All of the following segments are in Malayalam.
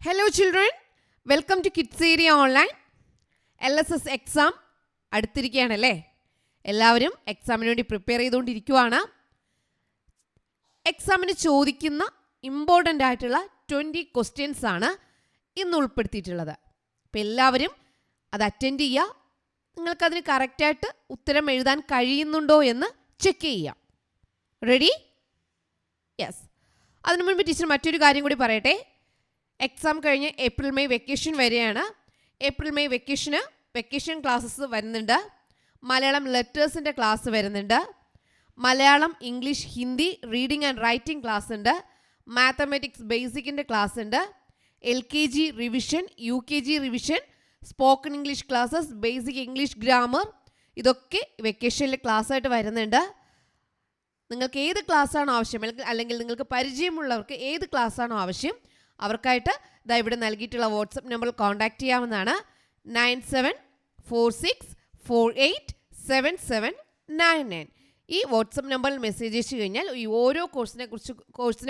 Hello children, welcome to Kids Area Online. LSS exam അടുത്തിരിക്കുകയാണല്ലേ. എല്ലാവരും എക്സാമിന് വേണ്ടി പ്രിപ്പയർ ചെയ്തുകൊണ്ടിരിക്കുകയാണ്. എക്സാമിന് ചോദിക്കുന്ന ഇമ്പോർട്ടൻ്റ് ആയിട്ടുള്ള 20 ക്വസ്റ്റ്യൻസ് ആണ് ഇന്ന് ഉൾപ്പെടുത്തിയിട്ടുള്ളത്. അപ്പോൾ എല്ലാവരും അത് അറ്റൻഡ് ചെയ്യുക. നിങ്ങൾക്കതിന് കറക്റ്റായിട്ട് ഉത്തരം എഴുതാൻ കഴിയുന്നുണ്ടോ എന്ന് ചെക്ക് ചെയ്യുക. റെഡി? യെസ്. അതിനു മുൻപ് ടീച്ചർ മറ്റൊരു കാര്യം കൂടി പറയട്ടെ. എക്സാം കഴിഞ്ഞ് ഏപ്രിൽ മെയ് വെക്കേഷൻ വരെയാണ്. ഏപ്രിൽ മെയ് വെക്കേഷൻ ക്ലാസ്സസ് വരുന്നുണ്ട്. മലയാളം ലെറ്റേഴ്സിൻ്റെ ക്ലാസ് വരുന്നുണ്ട്. Malayalam English Hindi reading and writing class ഉണ്ട്. മാത്തമാറ്റിക്സ് ബേസിക്കിൻ്റെ ക്ലാസ് ഉണ്ട്. LKG revision, UKG revision, spoken English classes, basic English grammar, ഇതൊക്കെ വെക്കേഷനിൽ ക്ലാസ്സായിട്ട് വരുന്നുണ്ട്. നിങ്ങൾക്ക് ഏത് ക്ലാസ്സാണോ ആവശ്യം, അല്ലെങ്കിൽ നിങ്ങൾക്ക് പരിചയമുള്ളവർക്ക് ഏത് ക്ലാസ്സാണോ ആവശ്യം, അവർക്കായിട്ട് ഇതാ ഇവിടെ നൽകിയിട്ടുള്ള വാട്സപ്പ് നമ്പറിൽ കോൺടാക്റ്റ് ചെയ്യാവുന്നതാണ്. 9746487799. ഈ വാട്സപ്പ് നമ്പറിൽ മെസ്സേജ് അയച്ചു കഴിഞ്ഞാൽ ഈ ഓരോ കോഴ്സിനെ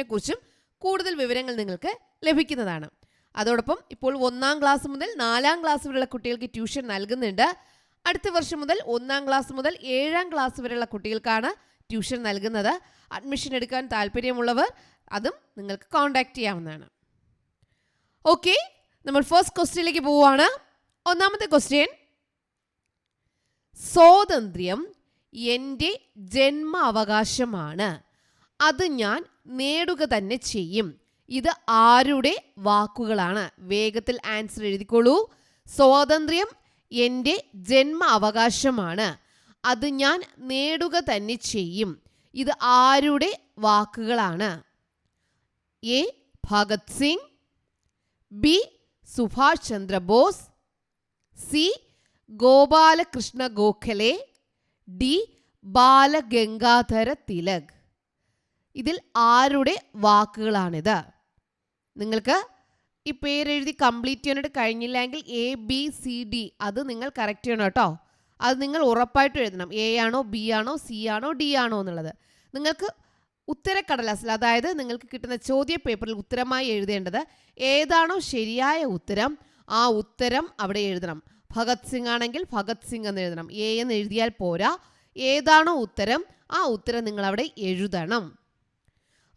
കുറിച്ചും കൂടുതൽ വിവരങ്ങൾ നിങ്ങൾക്ക് ലഭിക്കുന്നതാണ്. അതോടൊപ്പം ഇപ്പോൾ 1ാം ക്ലാസ് മുതൽ 4ാം ക്ലാസ് വരെയുള്ള കുട്ടികൾക്ക് ട്യൂഷൻ നൽകുന്നുണ്ട്. അടുത്ത വർഷം മുതൽ 1ാം ക്ലാസ് മുതൽ 7ാം ക്ലാസ് വരെയുള്ള കുട്ടികൾക്കാണ് ട്യൂഷൻ നൽകുന്നത്. അഡ്മിഷൻ എടുക്കാൻ താല്പര്യമുള്ളവർ അതും നിങ്ങൾക്ക് കോൺടാക്റ്റ് ചെയ്യാവുന്നതാണ്. ഓക്കെ, നമ്മൾ ഫസ്റ്റ് ക്വസ്റ്റ്യനിലേക്ക് പോവുകയാണ്. ഒന്നാമത്തെ ക്വസ്റ്റ്യൻ: സ്വാതന്ത്ര്യം എൻ്റെ ജന്മാവകാശമാണ്, അത് ഞാൻ നേടുക തന്നെ ചെയ്യും. ഇത് ആരുടെ വാക്കുകളാണ്? വേഗത്തിൽ ആൻസർ എഴുതിക്കോളൂ. സ്വാതന്ത്ര്യം എൻ്റെ ജന്മാവകാശമാണ്, അത് ഞാൻ നേടുക തന്നെ ചെയ്യും. ഇത് ആരുടെ വാക്കുകളാണ്? A. Bhagat Singh, B. Subhash Chandrabose, C. Gopalakrishna Gokhale, D. Balagangadhara Tilak. ഇതിൽ ആരുടെ വാക്കുകളാണിത്? നിങ്ങൾക്ക് ഈ പേരെഴുതി കംപ്ലീറ്റ് ചെയ്യാനായിട്ട് കഴിഞ്ഞില്ലെങ്കിൽ ABCD അത് നിങ്ങൾ കറക്റ്റ് ചെയ്യണം കേട്ടോ. അത് നിങ്ങൾ ഉറപ്പായിട്ടും എഴുതണം. A ആണോ, B ആണോ, C ആണോ, D ആണോ എന്നുള്ളത്. നിങ്ങൾക്ക് ഉത്തരക്കടലാസിൽ, അതായത് നിങ്ങൾക്ക് കിട്ടുന്ന ചോദ്യ പേപ്പറിൽ ഉത്തരമായി എഴുതേണ്ടത് ഏതാണോ ശരിയായ ഉത്തരം ആ ഉത്തരം അവിടെ എഴുതണം. ഭഗത് സിംഗ് ആണെങ്കിൽ ഭഗത് സിംഗ് എന്ന് എഴുതണം. A എന്ന് എഴുതിയാൽ പോരാ. ഏതാണോ ഉത്തരം ആ ഉത്തരം നിങ്ങൾ അവിടെ എഴുതണം.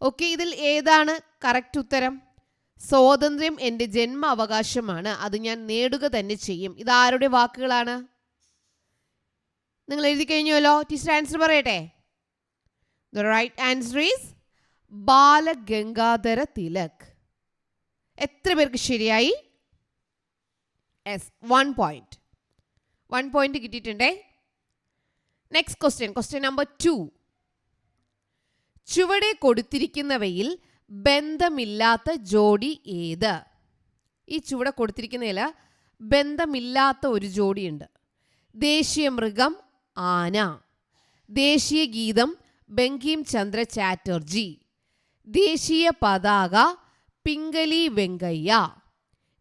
ഓക്കെ, ഇതിൽ ഏതാണ് കറക്റ്റ് ഉത്തരം? സ്വാതന്ത്ര്യം എൻ്റെ ജന്മ അവകാശമാണ്, അത് ഞാൻ നേടുക തന്നെ ചെയ്യും. ഇത് ആരുടെ വാക്കുകളാണ്? നിങ്ങൾ എഴുതി കഴിഞ്ഞുവല്ലോ. ടീച്ചർ ആൻസർ പറയട്ടെ. The right answer is Balagangadhara Tilak. എത്ര പേർക്ക് ശരിയായി? Yes, 1 point. 1 point കിട്ടിയിട്ടുണ്ടേ. Next question number 2. ചുവടെ കൊടുത്തിരിക്കുന്നവയിൽ ബന്ധമില്ലാത്ത ജോഡി ഏത്? ഈ ചുവടെ കൊടുത്തിരിക്കുന്നതിൽ ബന്ധമില്ലാത്ത ഒരു ജോഡിയുണ്ട്. ദേശീയ മൃഗം ആന, ദേശീയ ഗീതം ബങ്കിം ചന്ദ്ര ചാറ്റർജി, ദേശീയ പതാക പിംഗലി വെങ്കയ്യ,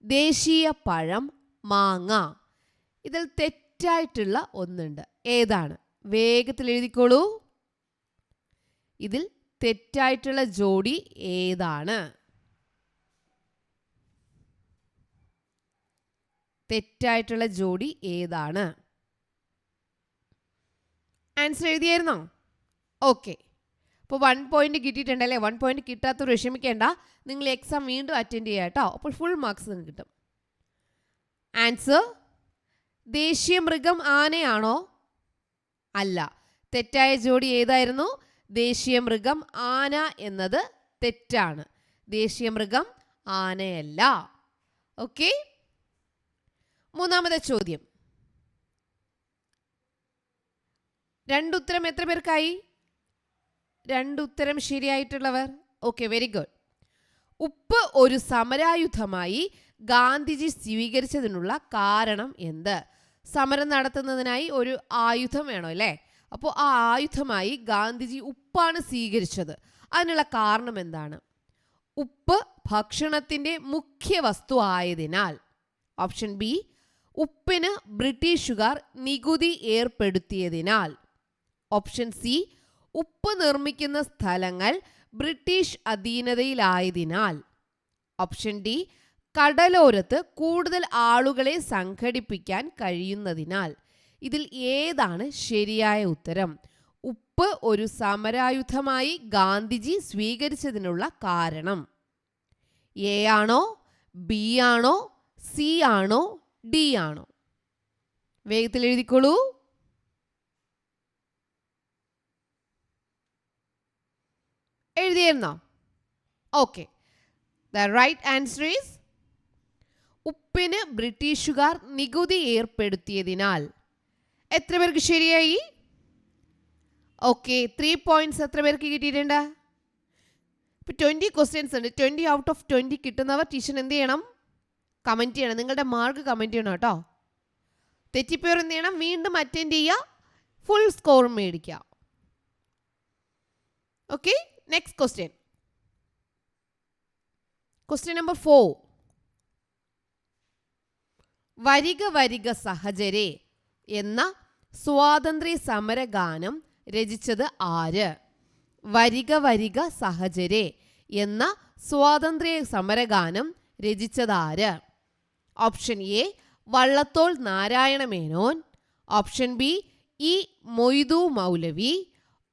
ദേശീയ പഴം മാങ്ങ. ഇതിൽ തെറ്റായിട്ടുള്ള ഒന്നുണ്ട്. ഏതാണ്? വേഗത്തിൽ എഴുതിക്കോളൂ. ഇതിൽ തെറ്റായിട്ടുള്ള ജോഡി ഏതാണ്? തെറ്റായിട്ടുള്ള ജോഡി ഏതാണ്? ആൻസർ എഴുതിയായിരുന്നോ? ഓക്കെ, അപ്പോൾ 1 point കിട്ടിയിട്ടുണ്ടല്ലേ. 1 point കിട്ടാത്തവർ വിഷമിക്കേണ്ട, നിങ്ങൾ എക്സാം വീണ്ടും അറ്റൻഡ് ചെയ്യുക കേട്ടോ. അപ്പോൾ ഫുൾ മാർക്സ് നിങ്ങൾക്ക് കിട്ടും. ആൻസർ ദേശീയ മൃഗം ആനയാണോ? അല്ല. തെറ്റായ ജോഡി ഏതായിരുന്നു? ദേശീയ മൃഗം ആന എന്നത് തെറ്റാണ്. ദേശീയ മൃഗം ആനയല്ല. ഓക്കെ, മൂന്നാമത്തെ ചോദ്യം. 2 ഉത്തരം എത്ര പേർക്കായി? 2 ഉത്തരം ശരിയായിട്ടുള്ളവർ. Okay, very good. ഉപ്പ് ഒരു സമരായുധമായി ഗാന്ധിജി സ്വീകരിച്ചതിനുള്ള കാരണം എന്ത്? സമരം നടത്തുന്നതിനായി ഒരു ആയുധം വേണോ അല്ലേ? അപ്പോൾ ആ ആയുധമായി ഗാന്ധിജി ഉപ്പാണ് സ്വീകരിച്ചത്. അതിനുള്ള കാരണം എന്താണ്? ഉപ്പ് ഭക്ഷണത്തിൻ്റെ മുഖ്യ വസ്തു ആയതിനാൽ. ഓപ്ഷൻ ബി, ഉപ്പിന് ബ്രിട്ടീഷുകാർ നികുതി ഏർപ്പെടുത്തിയതിനാൽ. ഓപ്ഷൻ സി, ഉപ്പ് നിർമ്മിക്കുന്ന സ്ഥലങ്ങൾ ബ്രിട്ടീഷ് അധീനതയിലായതിനാൽ. ഓപ്ഷൻ ഡി, കടലോരത്ത് കൂടുതൽ ആളുകളെ സംഘടിപ്പിക്കാൻ കഴിയുന്നതിനാൽ. ഇതിൽ ഏതാണ് ശരിയായ ഉത്തരം? ഉപ്പ് ഒരു സമരായുധമായി ഗാന്ധിജി സ്വീകരിച്ചതിനുള്ള കാരണം. എ ആണോ, ബി ആണോ, സി ആണോ, ഡി ആണോ? വേഗത്തിൽ എഴുതിക്കോളൂ. എഴുതിയിരുന്നോ? Okay. The right answer is ഉപ്പിന് ബ്രിട്ടീഷുകാർ നികുതി ഏർപ്പെടുത്തിയതിനാൽ. എത്ര പേർക്ക് ശരിയായി? ഓക്കെ, 3 പോയിന്റ്സ് എത്ര പേർക്ക് കിട്ടിയിട്ടുണ്ട്? ഇപ്പോൾ 20 ക്വസ്റ്റ്യൻസ് ഉണ്ട്. 20 ഔട്ട് ഓഫ് 20 കിട്ടുന്നവർ ടീച്ചർ എന്ത് ചെയ്യണം? കമൻറ്റ് ചെയ്യണം. നിങ്ങളുടെ മാർക്ക് കമൻറ്റ് ചെയ്യണം കേട്ടോ. തെറ്റിപ്പോയവർ എന്ത് ചെയ്യണം? വീണ്ടും അറ്റൻഡ് ചെയ്യുക, ഫുൾ സ്കോർ മേടിക്കുക. Okay, next question. Question number 4. വരിക വരിക സഹചരേ എന്ന സ്വാതന്ത്ര്യ സമര ഗാനം രചിച്ചത് ആര്? വരിക വരിക സഹചരേ എന്ന സ്വാതന്ത്ര്യ സമരഗാനം രചിച്ചതാര്? Option A Vallathol Narayana Menon, option B E Moidu Moulavi,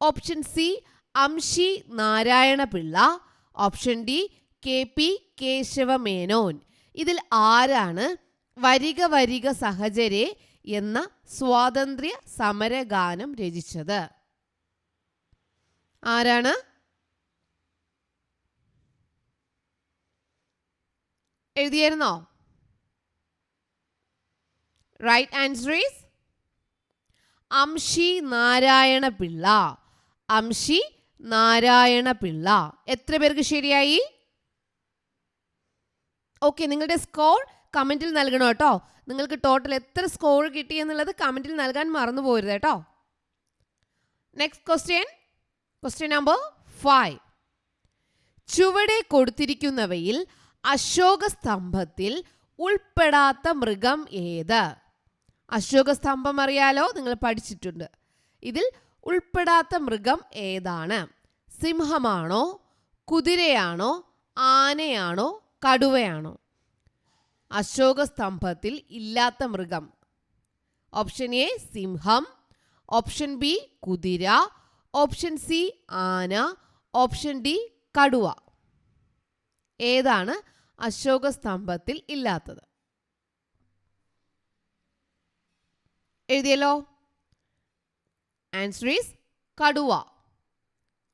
option C Amshi Narayana Pillai, option D K P Kesava Menon. ഇതിൽ ആരാണ് വരിക വരിക സഹചരേ എന്ന സ്വാതന്ത്ര്യ സമരഗാനം രചിച്ചത്? ആരാണ്? എഴുതിയായിരുന്നോ? Right answer is അംഷി Narayana Pillai. അംഷി Narayana Pillai. എത്ര പേർക്ക് ശരിയായി? ഓക്കെ, നിങ്ങളുടെ സ്കോർ കമൻറ്റിൽ നൽകണം കേട്ടോ. നിങ്ങൾക്ക് ടോട്ടൽ എത്ര സ്കോർ കിട്ടി എന്നുള്ളത് കമൻറ്റിൽ നൽകാൻ മറന്നു പോകരുത് കേട്ടോ. Next question. Question number 5. ചുവടെ കൊടുത്തിരിക്കുന്നവയിൽ അശോക സ്തംഭത്തിൽ ഉൾപ്പെടാത്ത മൃഗം ഏത്? അശോക സ്തംഭം അറിയാലോ, നിങ്ങൾ പഠിച്ചിട്ടുണ്ട്. ഇതിൽ ഉൾപ്പെടാത്ത മൃഗം ഏതാണ്? സിംഹമാണോ, കുതിരയാണോ, ആനയാണോ, കടുവയാണോ? അശോക സ്തംഭത്തിൽ ഇല്ലാത്ത മൃഗം. ഓപ്ഷൻ എ സിംഹം, ഓപ്ഷൻ ബി കുതിര, ഓപ്ഷൻ സി ആന, ഓപ്ഷൻ ഡി കടുവ. ഏതാണ് അശോക സ്തംഭത്തിൽ ഇല്ലാത്തത്? എഴുതിയല്ലോ. ആൻസർ ഈസ് കടുവ.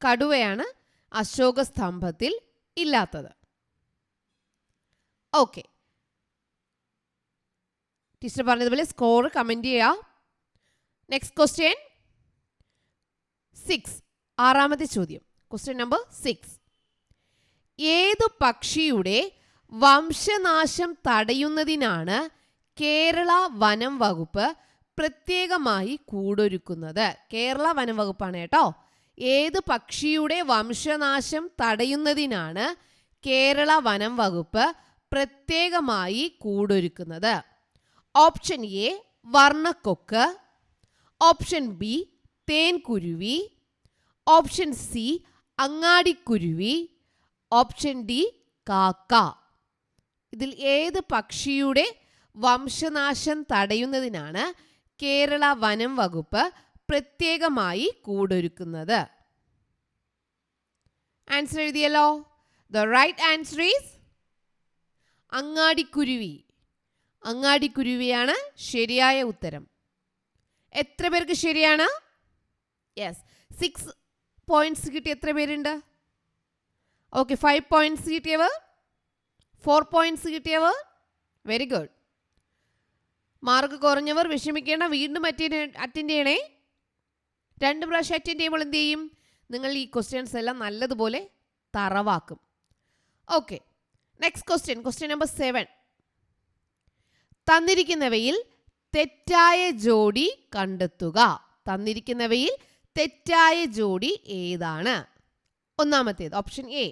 കടുവയാണ് അശോക സ്തംഭത്തിൽ ഇല്ലാത്തത്. ഓക്കെ, ടീച്ചർ പറഞ്ഞതുപോലെ സ്കോർ കമൻറ്റ് ചെയ്യുക. Next question 6. ആറാമത്തെ ചോദ്യം. Question number 6. ഏതു പക്ഷിയുടെ വംശനാശം തടയുന്നതിനാണ് കേരള വനം വകുപ്പ് പ്രത്യേകമായി കൂടൊരുക്കുന്നത്? കേരള വനം വകുപ്പാണ് കേട്ടോ. ഏത് പക്ഷിയുടെ വംശനാശം തടയുന്നതിനാണ് കേരള വനം വകുപ്പ് പ്രത്യേകമായി കൂടൊരുക്കുന്നത്? ഓപ്ഷൻ എ വർണ്ണക്കൊക്ക്, ഓപ്ഷൻ ബി തേൻകുരുവി, ഓപ്ഷൻ സി അങ്ങാടിക്കുരുവി, ഓപ്ഷൻ ഡി കാക്ക. ഇതിൽ ഏത് പക്ഷിയുടെ വംശനാശം തടയുന്നതിനാണ് കേരള വനം വകുപ്പ് പ്രത്യേകമായി കൂടൊരുക്കുന്നത്? ആൻസർ എഴുതിയല്ലോ. ദ റൈറ്റ് ആൻസർ ഈസ് അങ്ങാടിക്കുരുവി. അങ്ങാടിക്കുരുവിയാണ് ശരിയായ ഉത്തരം. എത്ര പേർക്ക് ശരിയാണ്? യെസ്, 6 പോയിന്റ്സ് കിട്ടി. എത്ര പേരുണ്ട്? ഓക്കെ, 5 പോയിന്റ്സ് കിട്ടിയവർ, 4 പോയിന്റ്സ് കിട്ടിയവർ, വെരി ഗുഡ്. മാർക്ക് കുറഞ്ഞവർ വിഷമിക്കേണ്ട, വീണ്ടും അറ്റൻഡ് ചെയ്യണേ. 2 പ്രാവശ്യം അറ്റൻഡ് ചെയ്യുമ്പോൾ എന്ത് ചെയ്യും? നിങ്ങൾ ഈ ക്വസ്റ്റ്യൻസ് എല്ലാം നല്ലതുപോലെ തറവാക്കും. Okay, next question. Question number 7. തന്നിരിക്കുന്നവയിൽ തെറ്റായ ജോഡി കണ്ടെത്തുക. തന്നിരിക്കുന്നവയിൽ തെറ്റായ ജോഡി ഏതാണ്? ഒന്നാമത്തേത് ഓപ്ഷൻ എ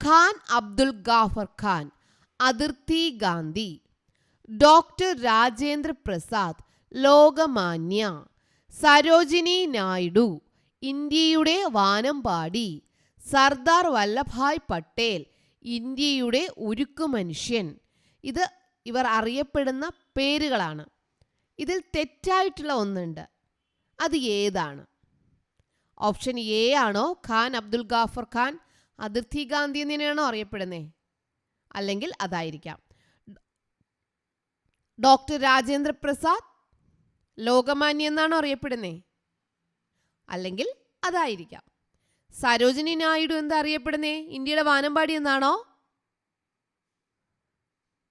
ഖാൻ അബ്ദുൽ ഗാഫർ ഖാൻ, അതിർത്തി ഗാന്ധി, ഡോക്ടർ രാജേന്ദ്ര പ്രസാദ്, ലോകമാന്യ, സരോജിനി നായിഡു, ഇന്ത്യയുടെ വാനമ്പാടി, സർദാർ വല്ലഭായ് പട്ടേൽ, ഇന്ത്യയുടെ ഉരുക്കു മനുഷ്യൻ. ഇത് ഇവർ അറിയപ്പെടുന്ന പേരുകളാണ്. ഇതിൽ തെറ്റായിട്ടുള്ള ഒന്നുണ്ട്. അത് ഏതാണ്? ഓപ്ഷൻ എ ആണോ ഖാൻ അബ്ദുൽ ഗാഫർ ഖാൻ അതിർത്തി ഗാന്ധി എന്നിനെയാണോ അറിയപ്പെടുന്നത്? അല്ലെങ്കിൽ അതായിരിക്കാം. ഡോക്ടർ രാജേന്ദ്ര പ്രസാദ് ലോകമാന്യ എന്നാണോ അറിയപ്പെടുന്നത്? അല്ലെങ്കിൽ അതായിരിക്കാം. സരോജിനി നായിഡു എന്താ അറിയപ്പെടുന്നേ? ഇന്ത്യയുടെ വാനമ്പാടി എന്നാണോ?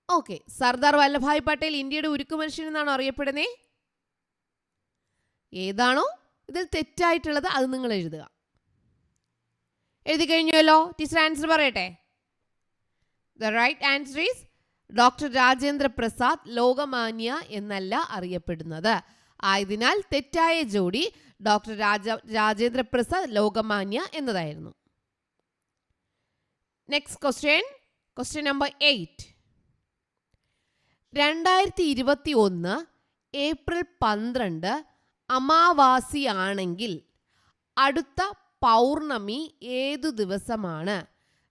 ഓക്കെ. സർദാർ വല്ലഭായ് പട്ടേൽ ഇന്ത്യയുടെ ഉരുക്കു മനുഷ്യൻ എന്നാണോ അറിയപ്പെടുന്നേ? ഏതാണോ ഇതിൽ തെറ്റായിട്ടുള്ളത് അത് നിങ്ങൾ എഴുതുക. എഴുതി കഴിഞ്ഞുവല്ലോ. ടീച്ചർ ആൻസർ പറയട്ടെ. The right answer is doctor Rajendra Prasad Lokmanya എന്നല്ല അറിയപ്പെടുന്നത്. ആയതിനാൽ തെറ്റായ ജോഡി ഡോക്ടർ രാജേന്ദ്ര പ്രസാദ് ലോകമാന്യ എന്നതായിരുന്നു. Next question number 8. 2021 ഏപ്രിൽ 12 അമാവാസിയാണെങ്കിൽ അടുത്ത പൗർണമി ഏതു ദിവസമാണ്?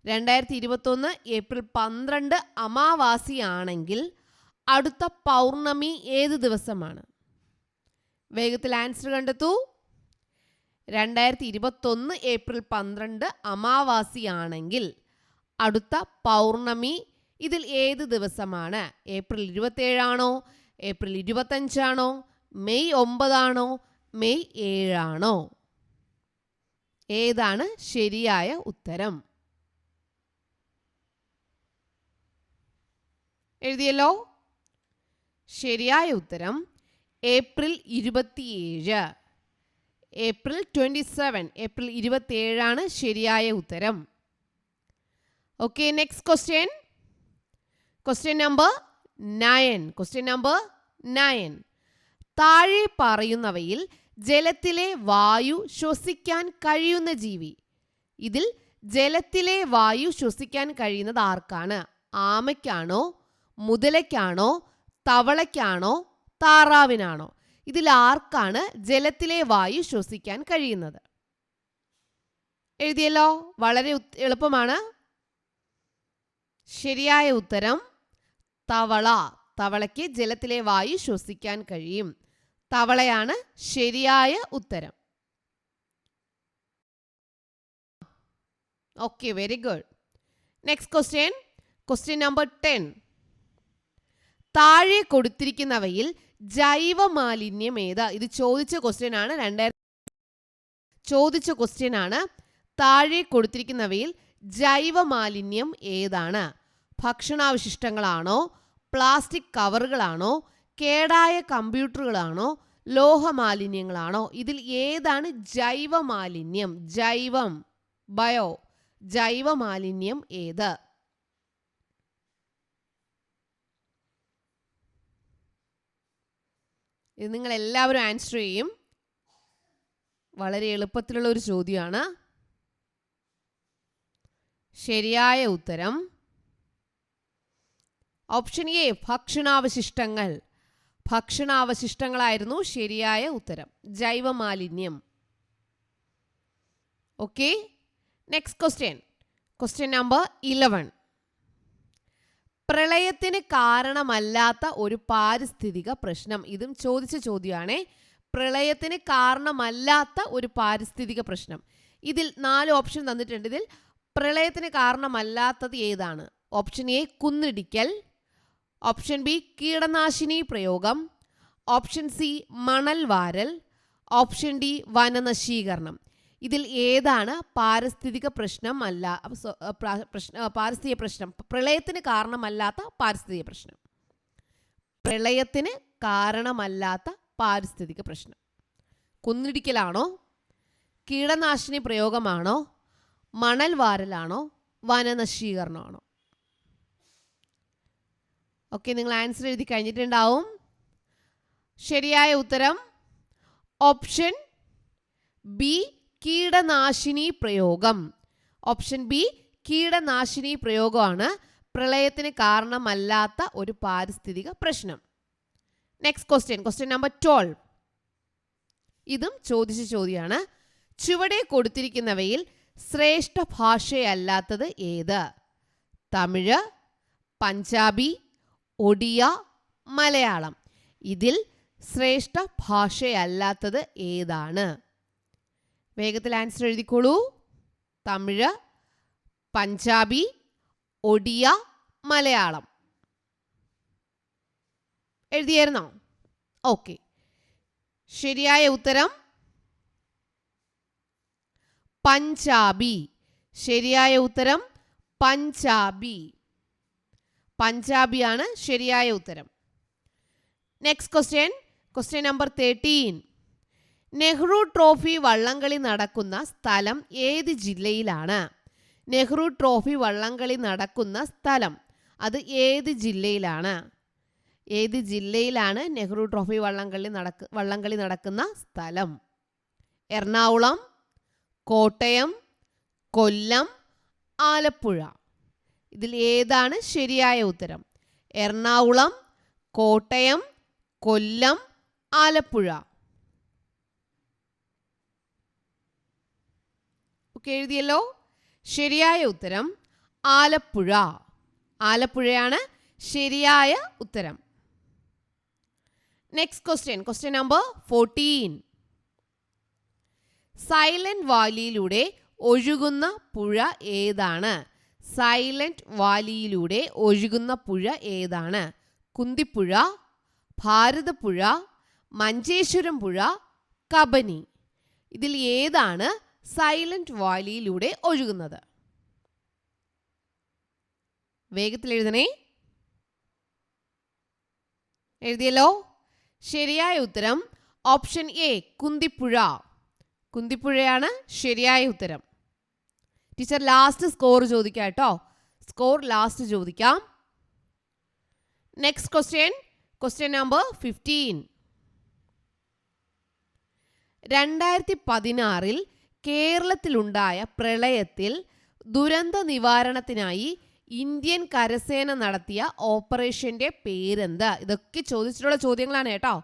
2021 ഏപ്രിൽ 12 അമാവാസിയാണെങ്കിൽ അടുത്ത പൗർണമി ഏത് ദിവസമാണ്? വേഗത്തിൽ ആൻസർ കണ്ടെത്തൂ. 2021 ഏപ്രിൽ 12 അമാവാസിയാണെങ്കിൽ അടുത്ത പൗർണമി ഇതിൽ ഏത് ദിവസമാണ്? ഏപ്രിൽ 27 ആണോ? ഏപ്രിൽ 25 ആണോ? മെയ് 9 ആണോ? മെയ് 7 ആണോ? ഏതാണ് ശരിയായ ഉത്തരം? എഴുതിയല്ലോ. ശരിയായ ഉത്തരം ഏപ്രിൽ 27. ഏപ്രിൽ 27. ഏപ്രിൽ 27 ആണ് ശരിയായ ഉത്തരം. ഓക്കെ. Next question number 9. താഴെ പറയുന്നവയിൽ ജലത്തിലെ വായു ശ്വസിക്കാൻ കഴിയുന്ന ജീവി. ഇതിൽ ജലത്തിലെ വായു ശ്വസിക്കാൻ കഴിയുന്നത് ആർക്കാണ്? ആമയ്ക്കാണോ? മുതലയ്ക്കാണോ? തവളയ്ക്കാണോ? താറാവിനാണോ? ഇതിൽ ആർക്കാണ് ജലത്തിലെ വായു ശ്വസിക്കാൻ കഴിയുന്നത്? എഴുതിയല്ലോ. വളരെ എളുപ്പമാണ്. ശരിയായ ഉത്തരം തവള. തവളയ്ക്ക് ജലത്തിലെ വായു ശ്വസിക്കാൻ കഴിയും. തവളയാണ് ശരിയായ ഉത്തരം. Okay, very good. Next question number 10. താഴെ കൊടുത്തിരിക്കുന്നവയിൽ ജൈവ മാലിന്യം ഏതാ? ഇത് ചോദിച്ച ക്വസ്റ്റ്യൻ ആണ്. താഴെ കൊടുത്തിരിക്കുന്നവയിൽ ജൈവ മാലിന്യം ഏതാണ്? ഭക്ഷണാവശിഷ്ടങ്ങളാണോ? പ്ലാസ്റ്റിക് കവറുകളാണോ? കേടായ കമ്പ്യൂട്ടറുകളാണോ? ലോഹമാലിന്യങ്ങളാണോ? ഇതിൽ ഏതാണ് ജൈവ മാലിന്യം? ജൈവ മാലിന്യം ഏത്? ഇത് നിങ്ങൾ എല്ലാവരും ആൻസർ ചെയ്യും. വളരെ എളുപ്പത്തിലുള്ള ഒരു ചോദ്യമാണ്. ശരിയായ ഉത്തരം ഓപ്ഷൻ എ ഭക്ഷണാവശിഷ്ടങ്ങൾ. ഭക്ഷണാവശിഷ്ടങ്ങളായിരുന്നു ശരിയായ ഉത്തരം. ജൈവ മാലിന്യം. ഓക്കെ. Next question number 11. പ്രളയത്തിന് കാരണമല്ലാത്ത ഒരു പാരിസ്ഥിതിക പ്രശ്നം. ഇതും ചോദിച്ച ചോദ്യമാണേ. പ്രളയത്തിന് കാരണമല്ലാത്ത ഒരു പാരിസ്ഥിതിക പ്രശ്നം. ഇതിൽ 4 ഓപ്ഷൻ തന്നിട്ടുണ്ട്. ഇതിൽ പ്രളയത്തിന് കാരണമല്ലാത്തത് ഏതാണ്? ഓപ്ഷൻ എ കുന്നിടിക്കൽ, ഓപ്ഷൻ ബി കീടനാശിനി പ്രയോഗം, ഓപ്ഷൻ സി മണൽ വാരൽ, ഓപ്ഷൻ ഡി വനനശീകരണം. ഇതിൽ ഏതാണ് പാരിസ്ഥിതിക പ്രശ്നം പാരിസ്ഥിതിക പ്രശ്നം? പ്രളയത്തിന് കാരണമല്ലാത്ത പാരിസ്ഥിതിക പ്രശ്നം. പ്രളയത്തിന് കാരണമല്ലാത്ത പാരിസ്ഥിതിക പ്രശ്നം. കുന്നിടിക്കലാണോ? കീടനാശിനി പ്രയോഗമാണോ? മണൽ വാരലാണോ? വനനശീകരണമാണോ? ഓക്കെ, നിങ്ങൾ ആൻസർ എഴുതി കഴിഞ്ഞിട്ടുണ്ടാവും. ശരിയായ ഉത്തരം ഓപ്ഷൻ ബി കീടനാശിനി പ്രയോഗം. ഓപ്ഷൻ ബി കീടനാശിനി പ്രയോഗമാണ് പ്രളയത്തിന് കാരണമല്ലാത്ത ഒരു പാരിസ്ഥിതിക പ്രശ്നം. Next question number 12. ഇതും ചോദിച്ച ചോദ്യമാണ്. ചുവടെ കൊടുത്തിരിക്കുന്നവയിൽ ശ്രേഷ്ഠ ഭാഷയല്ലാത്തത് ഏത്? തമിഴ്, പഞ്ചാബി, ഒഡിയ, മലയാളം. ഇതിൽ ശ്രേഷ്ഠ ഭാഷയല്ലാത്തത് ഏതാണ്? വേഗത്തിൽ ആൻസർ എഴുതിക്കോളൂ. തമിഴ്, പഞ്ചാബി, ഒഡിയ, മലയാളം. എഴുതിയായിരുന്നോ? ഓക്കെ. ശരിയായ ഉത്തരം പഞ്ചാബി. ശരിയായ ഉത്തരം പഞ്ചാബി. പഞ്ചാബിയാണ് ശരിയായ ഉത്തരം. Next question number 13. Nehru trophy വള്ളംകളി നടക്കുന്ന സ്ഥലം ഏത് ജില്ലയിലാണ്? നെഹ്റു ട്രോഫി വള്ളംകളി നടക്കുന്ന സ്ഥലം അത് ഏത് ജില്ലയിലാണ്? ഏത് ജില്ലയിലാണ് നെഹ്റു ട്രോഫി വള്ളംകളി നടക്കുന്ന സ്ഥലം? എറണാകുളം, കോട്ടയം, കൊല്ലം, ആലപ്പുഴ. ഇതിൽ ഏതാണ് ശരിയായ ഉത്തരം? എറണാകുളം, കോട്ടയം, കൊല്ലം, ആലപ്പുഴ. ഒക്കെ എഴുതിയല്ലോ. ശരിയായ ഉത്തരം ആലപ്പുഴ. ആലപ്പുഴയാണ് ശരിയായ ഉത്തരം. Next question number 14. സൈലന്റ് വാലിയിലൂടെ ഒഴുകുന്ന പുഴ ഏതാണ്? സൈലന്റ് വാലിയിലൂടെ ഒഴുകുന്ന പുഴ ഏതാണ്? കുന്തിപ്പുഴ, ഭാരതപ്പുഴ, മഞ്ചേശ്വരം പുഴ, കബനി. ഇതിൽ ഏതാണ് സൈലന്റ് വാലിയിലൂടെ ഒഴുകുന്നത്? വേഗത്തിൽ എഴുതണേ. എഴുതിയല്ലോ. ശരിയായ ഉത്തരം ഓപ്ഷൻ എ, കുന്തിപ്പുഴ. കുന്തിപ്പുഴയാണ് ശരിയായ ഉത്തരം. ടീച്ചർ ലാസ്റ്റ് സ്കോർ ചോദിക്കാം കേട്ടോ. സ്കോർ ലാസ്റ്റ് ചോദിക്കാം. Next question number 15. 2016 കേരളത്തിലുണ്ടായ പ്രളയത്തിൽ ദുരന്ത നിവാരണത്തിനായി ഇന്ത്യൻ കരസേന നടത്തിയ ഓപ്പറേഷന്റെ പേരെന്ത്? ഇതൊക്കെ ചോദിച്ചിട്ടുള്ള ചോദ്യങ്ങളാണ് കേട്ടോ.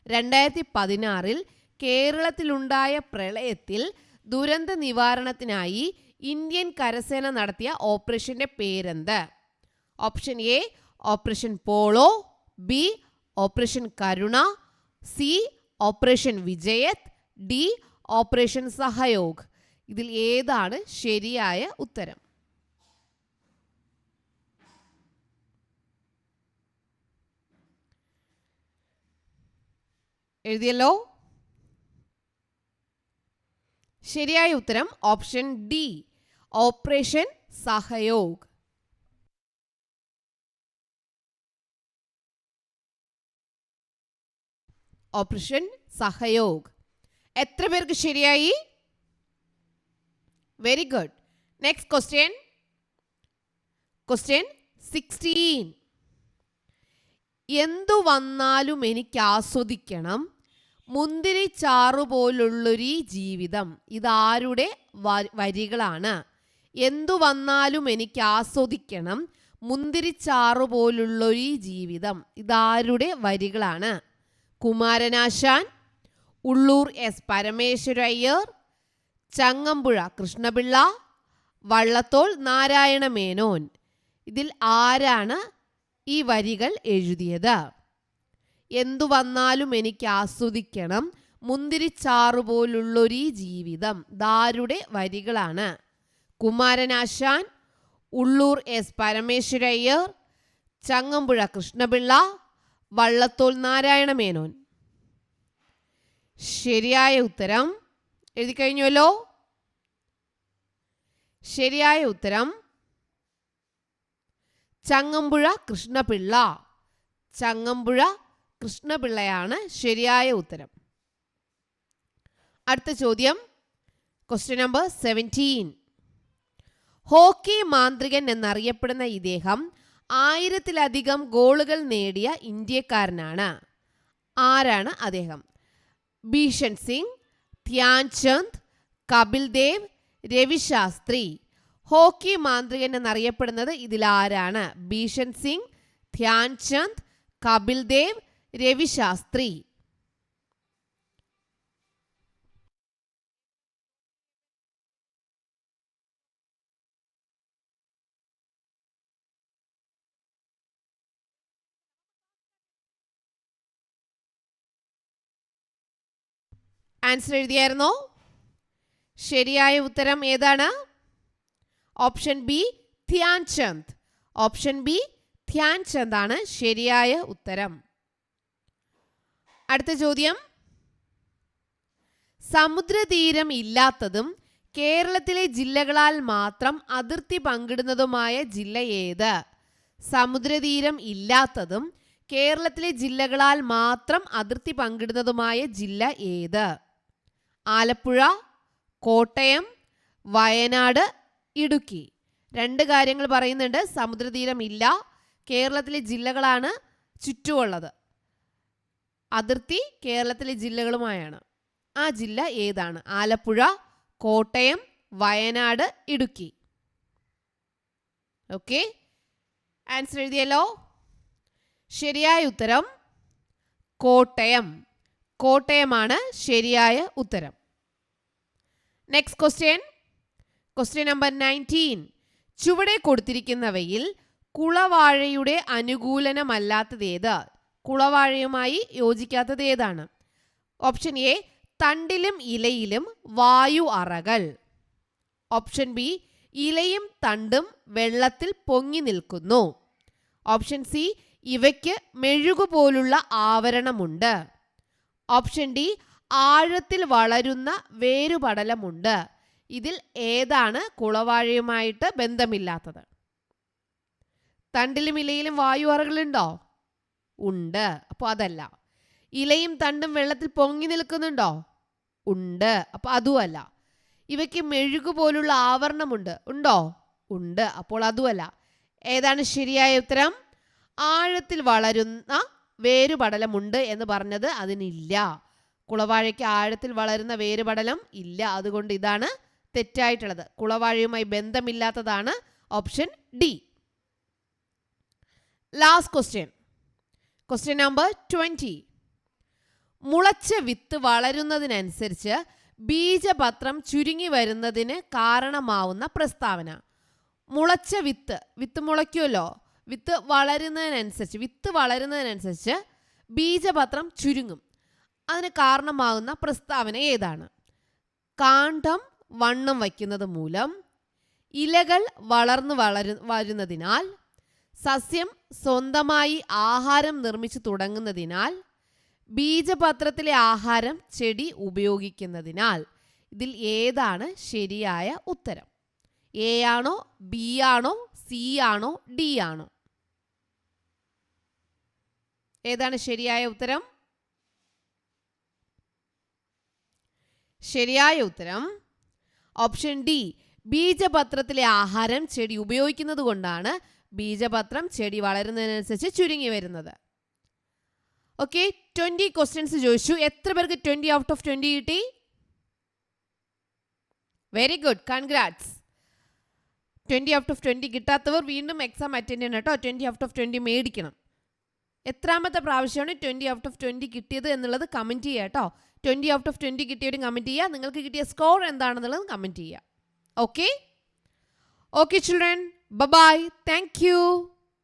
2016 കേരളത്തിലുണ്ടായ പ്രളയത്തിൽ ദുരന്ത നിവാരണത്തിനായി ഇന്ത്യൻ കരസേന നടത്തിയ ഓപ്പറേഷന്റെ പേരെന്ത്? Option A operation Polo, B operation Karuna, C operation വിജയത്, ഡി ഓപ്പറേഷൻ സഹയോഗ്. ഇതിൽ ഏതാണ് ശരിയായ ഉത്തരം? എഴുതിയല്ലോ. ശരിയായ ഉത്തരം option D, operation Sahayog. Operation Sahayog. എത്ര പേർക്ക് ശരിയായി? Very good. Next question 16. എന്തു വന്നാലും എനിക്ക് ആസ്വദിക്കണം, മുന്തിരി ചാറുപോലുള്ളൊരു ജീവിതം. ഇതാരുടെ വരികളാണ്? എന്തു വന്നാലും എനിക്ക് ആസ്വദിക്കണം, മുന്തിരി ചാറുപോലുള്ളൊരു ജീവിതം. ഇതാരുടെ വരികളാണ്? കുമാരനാശാൻ, ഉള്ളൂർ എസ് പരമേശ്വരയ്യർ, ചങ്ങമ്പുഴ കൃഷ്ണപിള്ള, വള്ളത്തോൾ നാരായണ മേനോൻ. ഇതിൽ ആരാണ് ഈ വരികൾ എഴുതിയത്? എന്തു വന്നാലും എനിക്ക് ആസ്വദിക്കണം, മുന്തിരിച്ചാറുപോലുള്ളൊരു ജീവിതം. ഇതാരുടെ വരികളാണ്? കുമാരനാശാൻ, ഉള്ളൂർ എസ് പരമേശ്വരയ്യർ, ചങ്ങമ്പുഴ കൃഷ്ണപിള്ള, വള്ളത്തോൾ നാരായണ മേനോൻ. ശരിയായ ഉത്തരം എഴുതി കഴിഞ്ഞല്ലോ. ശരിയായ ഉത്തരം ചങ്ങമ്പുഴ കൃഷ്ണപിള്ള. ചങ്ങമ്പുഴ കൃഷ്ണപിള്ളയാണ് ശരിയായ ഉത്തരം. അടുത്ത ചോദ്യം ക്വസ്റ്റ്യൻ നമ്പർ 17. ഹോക്കി മാന്ത്രികൻ എന്നറിയപ്പെടുന്ന ഇദ്ദേഹം 1000-ലധികം ഗോളുകൾ നേടിയ ഇന്ത്യക്കാരനാണ്. ആരാണ് അദ്ദേഹം? ഭീഷൻ സിംഗ്, ധ്യാൻചന്ദ്, കപിൽ ദേവ്, രവിശാസ്ത്രി. ഹോക്കി മാന്ത്രികൻ എന്നറിയപ്പെടുന്നത് ഇതിലാരാണ്? ഭീഷൻ സിംഗ്, ധ്യാൻചന്ദ്, കപിൽ ദേവ്, രവിശാസ്ത്രി. ആൻസർ എഴുതിയായിരുന്നോ? ശരിയായ ഉത്തരം ഏതാണ്? Option B Dhyan Chand. Option B Dhyan Chand ആണ് ശരിയായ ഉത്തരം. അടുത്ത ചോദ്യം, സമുദ്രതീരം ഇല്ലാത്തതും കേരളത്തിലെ ജില്ലകളാൽ മാത്രം അതിർത്തി പങ്കിടുന്നതുമായ ജില്ല ഏത്? സമുദ്രതീരം ഇല്ലാത്തതും കേരളത്തിലെ ജില്ലകളാൽ മാത്രം അതിർത്തി പങ്കിടുന്നതുമായ ജില്ല ഏത്? ആലപ്പുഴ, കോട്ടയം, വയനാട്, ഇടുക്കി. രണ്ട് കാര്യങ്ങൾ പറയുന്നുണ്ട്. സമുദ്രതീരം ഇല്ല, കേരളത്തിലെ ജില്ലകളാണ് ചുറ്റുമുള്ളത്, അതിർത്തി കേരളത്തിലെ ജില്ലകളുമായാണ്. ആ ജില്ല ഏതാണ്? ആലപ്പുഴ, കോട്ടയം, വയനാട്, ഇടുക്കി. ഓക്കെ, ആൻസർ എഴുതിയല്ലോ. ശരിയായ ഉത്തരം കോട്ടയം. കോട്ടയമാണ് ശരിയായ ഉത്തരം. Next question, question number 19. ചുവടെ കൊടുത്തിരിക്കുന്നവയിൽ കുളവാഴയുടെ അനുകൂലനമല്ലാത്തത് ഏത്? കുളവാഴയുമായി യോജിക്കാത്തത് ഏതാണ്? ഓപ്ഷൻ എ തണ്ടിലും ഇലയിലും വായു അറകൾ. ഓപ്ഷൻ ബി ഇലയും തണ്ടും വെള്ളത്തിൽ പൊങ്ങി നിൽക്കുന്നു. ഓപ്ഷൻ സി ഇവയ്ക്ക് മെഴുകുപോലുള്ള ആവരണമുണ്ട്. ഓപ്ഷൻ ഡി ആഴത്തിൽ വളരുന്ന വേരുപടലമുണ്ട്. ഇതിൽ ഏതാണ് കുളവാഴയുമായിട്ട് ബന്ധമില്ലാത്തത്? തണ്ടിലും ഇലയിലും വായു അറകളുണ്ടോ? ഉണ്ട്, അപ്പോൾ അതല്ല. ഇലയും തണ്ടും വെള്ളത്തിൽ പൊങ്ങി നിൽക്കുന്നുണ്ടോ? ഉണ്ട്, അപ്പോൾ അതുമല്ല. ഇവയ്ക്ക് മെഴുകുപോലുള്ള ആവരണമുണ്ട്, ഉണ്ടോ? ഉണ്ട്, അപ്പോൾ അതുമല്ല. ഏതാണ് ശരിയായ ഉത്തരം? ആഴത്തിൽ വളരുന്ന വേരുപടലമുണ്ട് എന്ന് പറഞ്ഞത് അതിനില്ല. കുളവാഴയ്ക്ക് ആഴത്തിൽ വളരുന്ന വേരുപടലം ഇല്ല. അതുകൊണ്ട് ഇതാണ് തെറ്റായിട്ടുള്ളത്. കുളവാഴയുമായി ബന്ധമില്ലാത്തതാണ് option D. Last question, question number 20. മുളച്ച വിത്ത് വളരുന്നതിനനുസരിച്ച് ബീജപത്രം ചുരുങ്ങി വരുന്നതിന് കാരണമാവുന്ന പ്രസ്താവന. മുളച്ച വിത്ത് മുളയ്ക്കുമല്ലോ, വിത്ത് വളരുന്നതിനനുസരിച്ച് ബീജപത്രം ചുരുങ്ങും. അതിന് കാരണമാകുന്ന പ്രസ്താവന ഏതാണ്? കാണ്ഡം വണ്ണം വയ്ക്കുന്നത് മൂലം, ഇലകൾ വളർന്നു വരുന്നതിനാൽ, സസ്യം സ്വന്തമായി ആഹാരം നിർമ്മിച്ചു തുടങ്ങുന്നതിനാൽ, ബീജപത്രത്തിലെ ആഹാരം ചെടി ഉപയോഗിക്കുന്നതിനാൽ. ഇതിൽ ഏതാണ് ശരിയായ ഉത്തരം? എ ആണോ, ബി ആണോ, സി ആണോ, ഡി ആണോ? ഏതാണ് ശരിയായ ഉത്തരം? ശരിയായ ഉത്തരം ഓപ്ഷൻ ഡി. ബീജപത്രത്തിലെ ആഹാരം ചെടി ഉപയോഗിക്കുന്നത് കൊണ്ടാണ് ബീജപത്രം ചെടി വളരുന്നതിനനുസരിച്ച് ചുരുങ്ങി വരുന്നത്. ഓക്കെ, 20 ക്വസ്റ്റ്യൻസ് ചോദിച്ചു. എത്ര പേർക്ക് 20 ഔട്ട് ഓഫ് 20 കിട്ടി? Very good, congrats. 20 out of 20 കിട്ടാത്തവർ വീണ്ടും എക്സാം അറ്റൻഡ് ചെയ്യണം കേട്ടോ. 20 ഔട്ട് ഓഫ് 20 മേടിക്കണം. എത്രാമത്തെ പ്രാവശ്യമാണ് 20 ഔട്ട് ഓഫ് 20 കിട്ടിയത് എന്നുള്ളത് കമൻറ്റ് ചെയ്യുക കേട്ടോ. 20 ഔട്ട് ഓഫ് 20 കിട്ടിയവരും കമൻറ്റ് ചെയ്യുക. നിങ്ങൾക്ക് കിട്ടിയ സ്കോർ എന്താണെന്നുള്ളത് കമൻറ്റ് ചെയ്യുക. Okay, okay children, bye bye, thank you.